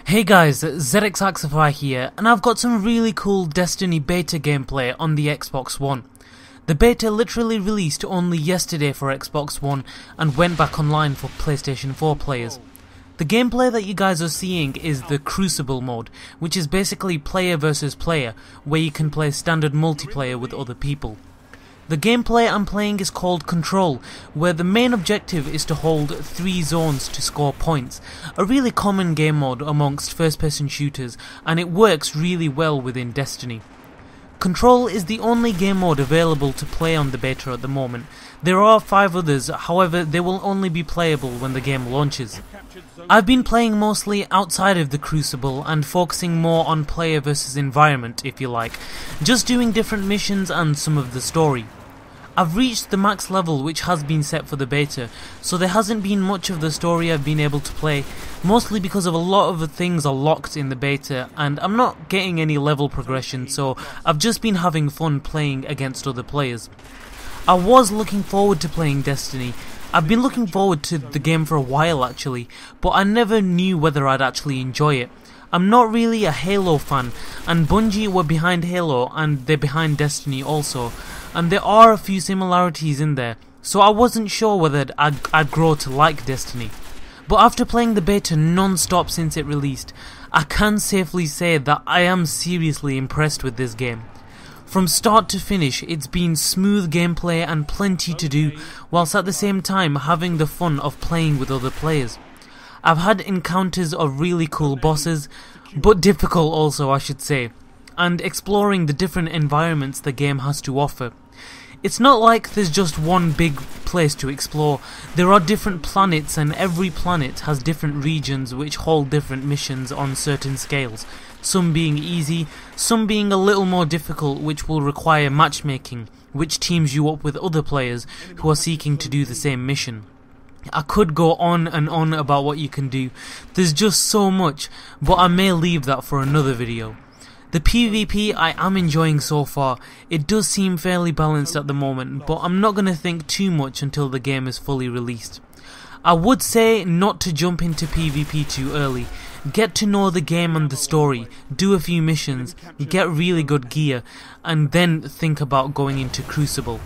Hey guys, ZXAxify here, and I've got some really cool Destiny beta gameplay on the Xbox One. The beta literally released only yesterday for Xbox One and went back online for PlayStation 4 players. The gameplay that you guys are seeing is the Crucible Mode, which is basically player versus player, where you can play standard multiplayer with other people. The gameplay I'm playing is called Control, where the main objective is to hold 3 zones to score points, a really common game mode amongst first-person shooters, and it works really well within Destiny. Control is the only game mode available to play on the beta at the moment. There are 5 others, however they will only be playable when the game launches. I've been playing mostly outside of the Crucible and focusing more on player versus environment, if you like, just doing different missions and some of the story. I've reached the max level which has been set for the beta, so there hasn't been much of the story I've been able to play, mostly because of a lot of the things are locked in the beta and I'm not getting any level progression, so I've just been having fun playing against other players. I was looking forward to playing Destiny. I've been looking forward to the game for a while actually, but I never knew whether I'd actually enjoy it. I'm not really a Halo fan, and Bungie were behind Halo and they're behind Destiny also, and there are a few similarities in there, so I wasn't sure whether I'd grow to like Destiny. But after playing the beta non-stop since it released, I can safely say that I am seriously impressed with this game. From start to finish, it's been smooth gameplay and plenty to do, whilst at the same time having the fun of playing with other players. I've had encounters of really cool bosses, but difficult also I should say, and exploring the different environments the game has to offer. It's not like there's just one big place to explore. There are different planets, and every planet has different regions which hold different missions on certain scales, some being easy, some being a little more difficult, which will require matchmaking, which teams you up with other players who are seeking to do the same mission. I could go on and on about what you can do, there's just so much, but I may leave that for another video. The PvP I am enjoying so far. It does seem fairly balanced at the moment, but I'm not going to think too much until the game is fully released. I would say not to jump into PvP too early. Get to know the game and the story, do a few missions, get really good gear, and then think about going into Crucible.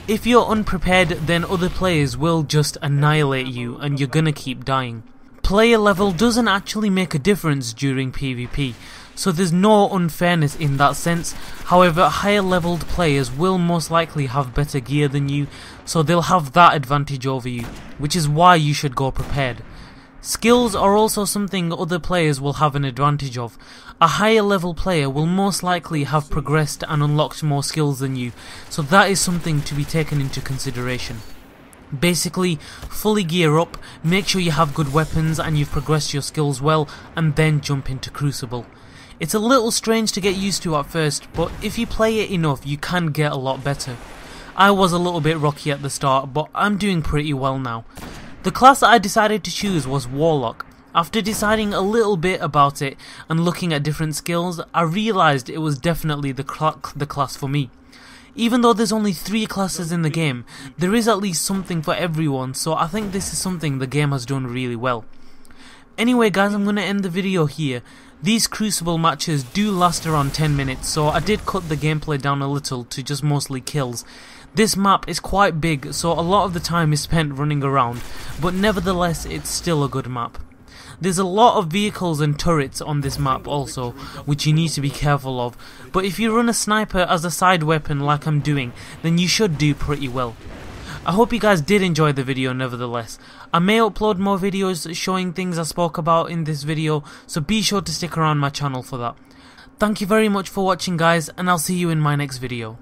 If you're unprepared, then other players will just annihilate you and you're gonna keep dying. Player level doesn't actually make a difference during PvP, so there's no unfairness in that sense. However, higher leveled players will most likely have better gear than you, so they'll have that advantage over you, which is why you should go prepared. Skills are also something other players will have an advantage of. A higher level player will most likely have progressed and unlocked more skills than you, so that is something to be taken into consideration. Basically, fully gear up, make sure you have good weapons and you've progressed your skills well, and then jump into Crucible. It's a little strange to get used to at first, but if you play it enough you can get a lot better. I was a little bit rocky at the start, but I'm doing pretty well now. The class that I decided to choose was Warlock. After deciding a little bit about it and looking at different skills, I realised it was definitely the class for me. Even though there's only 3 classes in the game, there is at least something for everyone, so I think this is something the game has done really well. Anyway guys, I'm going to end the video here. These Crucible matches do last around 10 minutes, so I did cut the gameplay down a little to just mostly kills. This map is quite big, so a lot of the time is spent running around, but nevertheless it's still a good map. There's a lot of vehicles and turrets on this map also, which you need to be careful of, but if you run a sniper as a side weapon like I'm doing, then you should do pretty well. I hope you guys did enjoy the video nevertheless. I may upload more videos showing things I spoke about in this video, so be sure to stick around my channel for that. Thank you very much for watching guys, and I'll see you in my next video.